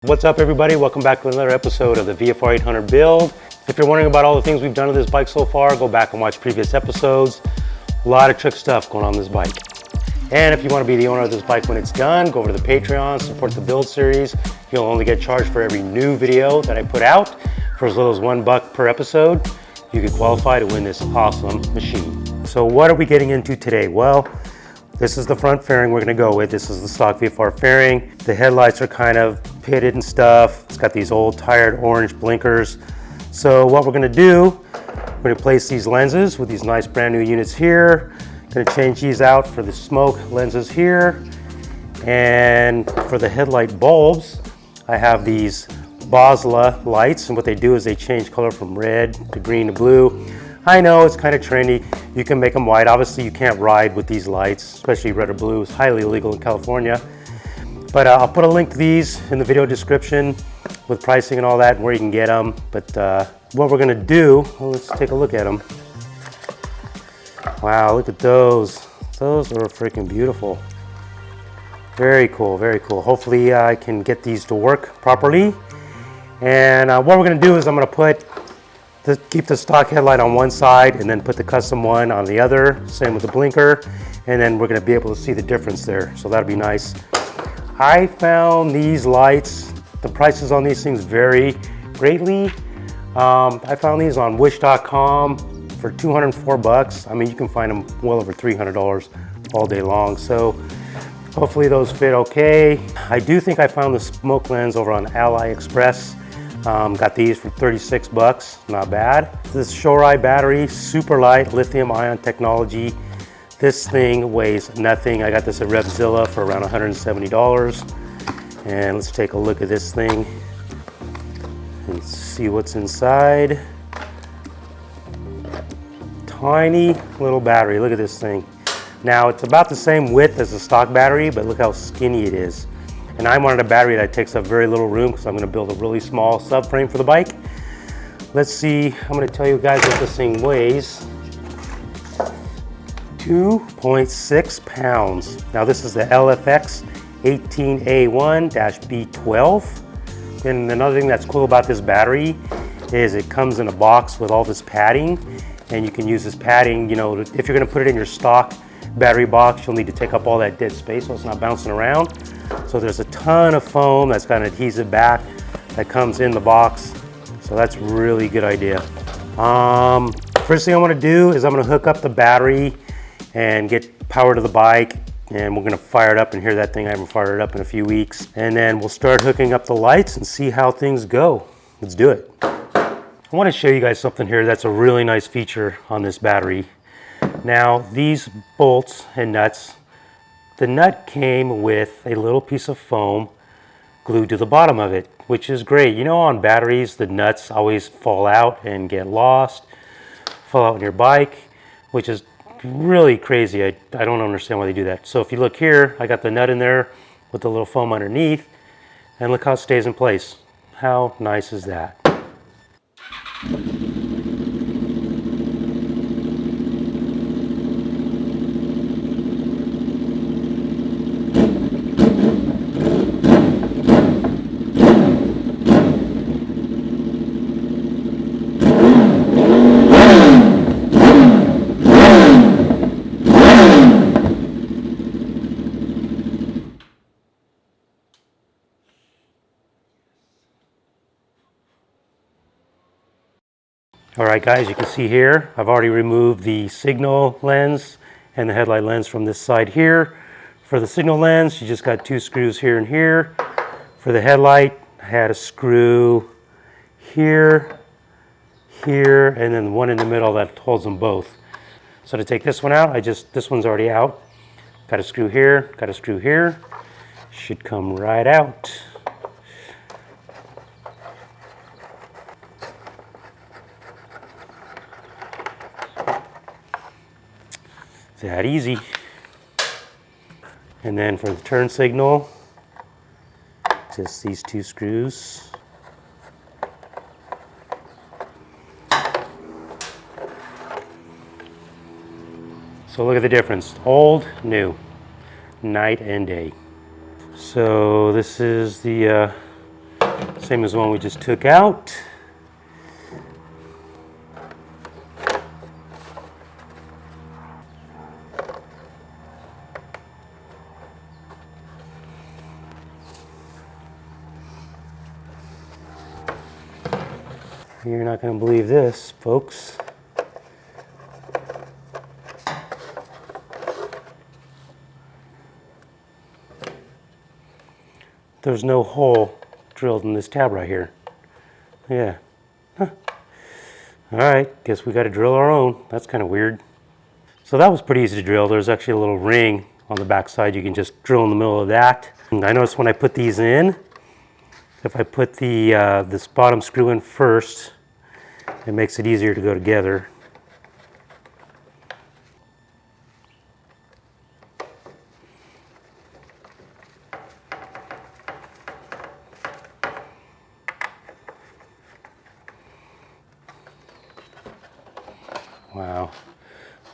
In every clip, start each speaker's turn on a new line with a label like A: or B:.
A: What's up everybody, welcome back to another episode of the VFR800 build. If you're wondering about all the things we've done to this bike so far, go back and watch previous episodes. A lot of trick stuff going on this bike. And if you want to be the owner of this bike when it's done, go over to the Patreon, support the build series. You'll only get charged for every new video that I put out. For as little as $1 per episode, you can qualify to win this awesome machine. So what are we getting into today? Well, this is the front fairing we're going to go with. This is the stock VFR fairing. The headlights are kind of pitted and stuff. It's got these old tired orange blinkers. So what we're going to do, we're going to place these lenses with these nice brand new units here. Going to change these out for the smoke lenses here. And for the headlight bulbs, I have these BOSLLA lights, and what they do is they change color from red to green to blue. I know it's kind of trendy. You can make them white. Obviously you can't ride with these lights, especially red or blue. It's highly illegal in California. But I'll put a link to these in the video description with pricing and all that and where you can get them. But what we're gonna do, well, let's take a look at them. Wow, look at those. Those are freaking beautiful. Very cool, very cool. Hopefully I can get these to work properly. And what we're gonna do is I'm gonna keep the stock headlight on one side and then put the custom one on the other. Same with the blinker. And then we're gonna be able to see the difference there. So that'll be nice. I found these lights, the prices on these things vary greatly. I found these on wish.com for 204 bucks. I mean, you can find them well over $300 all day long. So hopefully those fit okay. I do think I found the smoke lens over on AliExpress. Got these for 36 bucks, not bad. This Shorai battery, super light, lithium ion technology. This thing weighs nothing. I got this at Revzilla for around $170. And let's take a look at this thing and see what's inside. Tiny little battery, look at this thing. Now it's about the same width as the stock battery, but look how skinny it is. And I wanted a battery that takes up very little room because I'm going to build a really small subframe for the bike. Let's see, I'm going to tell you guys what this thing weighs. 2.6 pounds. Now this is the LFX 18A1-B12. And another thing that's cool about this battery is it comes in a box with all this padding, and you can use this padding, you know, if you're going to put it in your stock battery box, you'll need to take up all that dead space so it's not bouncing around. So there's a ton of foam that's got an adhesive back that comes in the box. So that's a really good idea. First thing I want to do is I'm going to hook up the battery and get power to the bike, and we're going to fire it up and hear that thing. I haven't fired it up in a few weeks. And then we'll start hooking up the lights and see how things go. Let's do it. I want to show you guys something here that's a really nice feature on this battery. Now these bolts and nuts, the nut came with a little piece of foam glued to the bottom of it, which is great. You know, on batteries, the nuts always fall out and get lost, fall out on your bike, which is really crazy. I don't understand why they do that. So if you look here, I got the nut in there with the little foam underneath, and look how it stays in place. How nice is that? All right guys, you can see here, I've already removed the signal lens and the headlight lens from this side here. For the signal lens, you just got 2 screws here and here. For the headlight, I had a screw here, here, and then one in the middle that holds them both. So to take this one out, this one's already out. Got a screw here, got a screw here. Should come right out. That easy. And then for the turn signal, just these 2 screws. So look at the difference, old, new, night and day. So this is the Same as the one we just took out. You're not going to believe this, folks. There's no hole drilled in this tab right here. Yeah. Huh. All right, guess we got to drill our own. That's kind of weird. So that was pretty easy to drill. There's actually a little ring on the back side. You can just drill in the middle of that. And I noticed when I put these in, if I put the this bottom screw in first, it makes it easier to go together. Wow,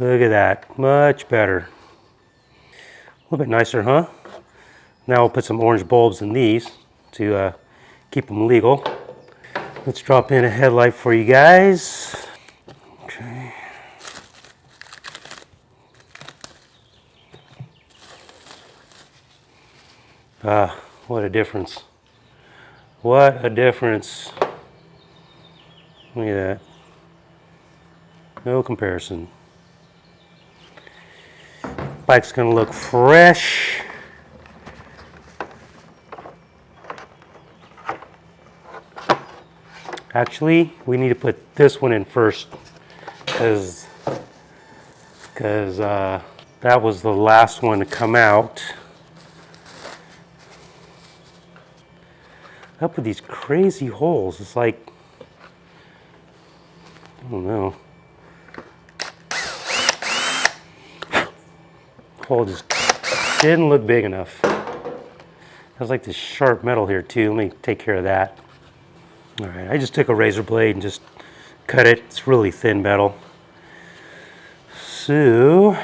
A: look at that, much better. A little bit nicer, huh? Now we'll put some orange bulbs in these to keep them legal. Let's drop in a headlight for you guys. Okay. What a difference. What a difference. Look at that. No comparison. Bike's gonna look fresh. Actually, we need to put this one in first because that was the last one to come out. Up with these crazy holes. It's like, I don't know. Hole just didn't look big enough. There's like this sharp metal here too. Let me take care of that. All right, I just took a razor blade and just cut it. It's really thin metal. So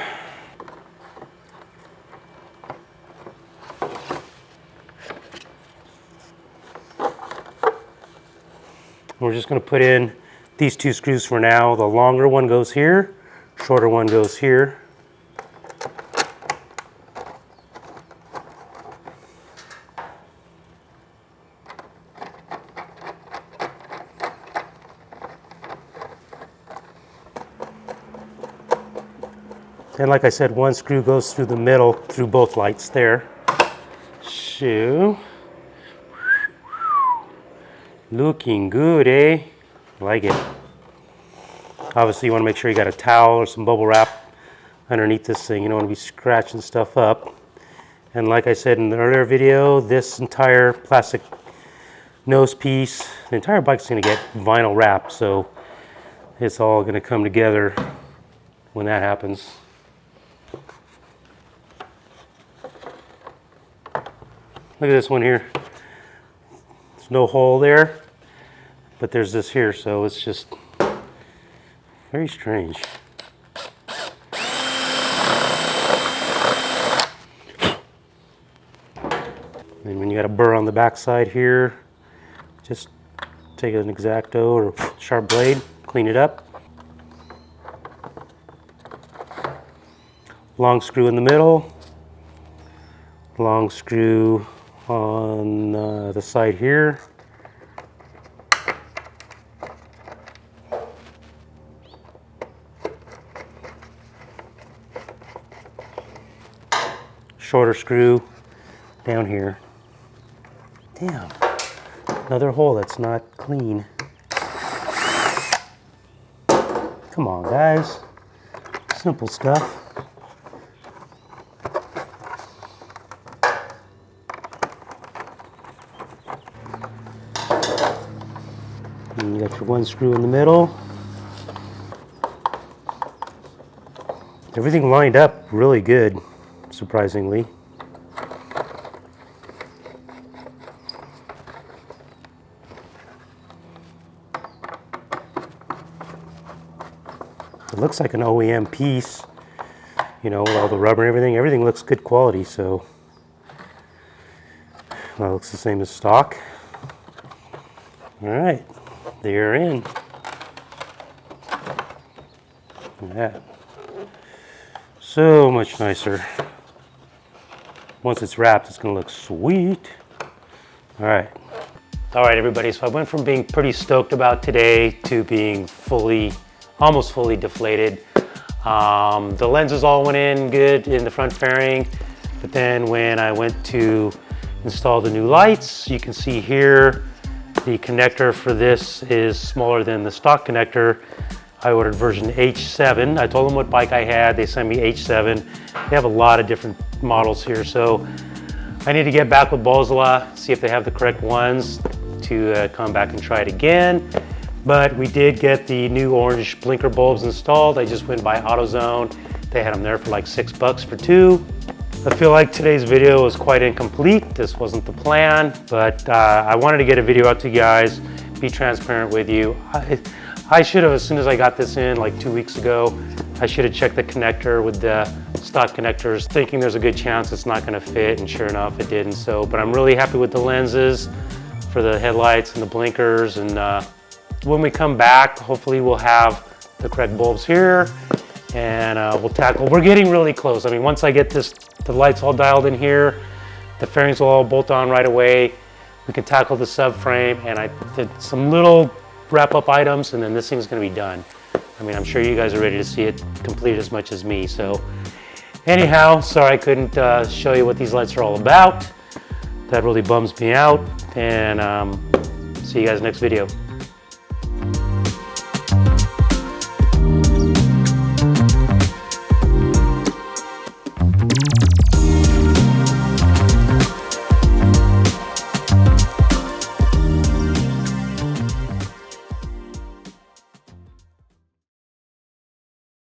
A: we're just going to put in these two screws for now. The longer one goes here, shorter one goes here. And like I said, one screw goes through the middle, through both lights there. So, looking good, eh? Like it. Obviously, you want to make sure you got a towel or some bubble wrap underneath this thing. You don't want to be scratching stuff up. And like I said in the earlier video, this entire plastic nose piece, the entire bike's going to get vinyl wrap. So, it's all going to come together when that happens. Look at this one here. There's no hole there, but there's this here, so it's just very strange. And when you got a burr on the back side here, just take an X-Acto or sharp blade, clean it up. Long screw in the middle, long screw on the side here. Shorter screw down here. Damn, another hole that's not clean. Come on, guys, simple stuff. And you got your one screw in the middle. Everything lined up really good, surprisingly. It looks like an OEM piece, you know, with all the rubber and everything. Everything looks good quality, so well, it looks the same as stock. All right, they're in. Look at that. So much nicer. Once it's wrapped, it's gonna look sweet. All right, everybody, so I went from being pretty stoked about today to being almost fully deflated. The lenses all went in good in the front fairing, but then when I went to install the new lights, you can see here, the connector for this is smaller than the stock connector. I ordered version H7. I told them what bike I had. They sent me H7. They have a lot of different models here, so I need to get back with BOSLLA, see if they have the correct ones to come back and try it again. But we did get the new orange blinker bulbs installed. I just went by AutoZone. They had them there for like $6 for 2. I feel like today's video was quite incomplete. This wasn't the plan, but I wanted to get a video out to you guys, be transparent with you. I should have, as soon as I got this in like 2 weeks ago, I should have checked the connector with the stock connectors, thinking there's a good chance it's not gonna fit, and sure enough, it didn't. So, but I'm really happy with the lenses for the headlights and the blinkers, and when we come back, hopefully we'll have the correct bulbs here, and we're getting really close. I mean, once I get the lights all dialed in here, the fairings will all bolt on right away. We can tackle the subframe, and I did some little wrap up items, and then this thing's gonna be done. I mean, I'm sure you guys are ready to see it complete as much as me. So anyhow, sorry I couldn't show you what these lights are all about. That really bums me out, and see you guys next video.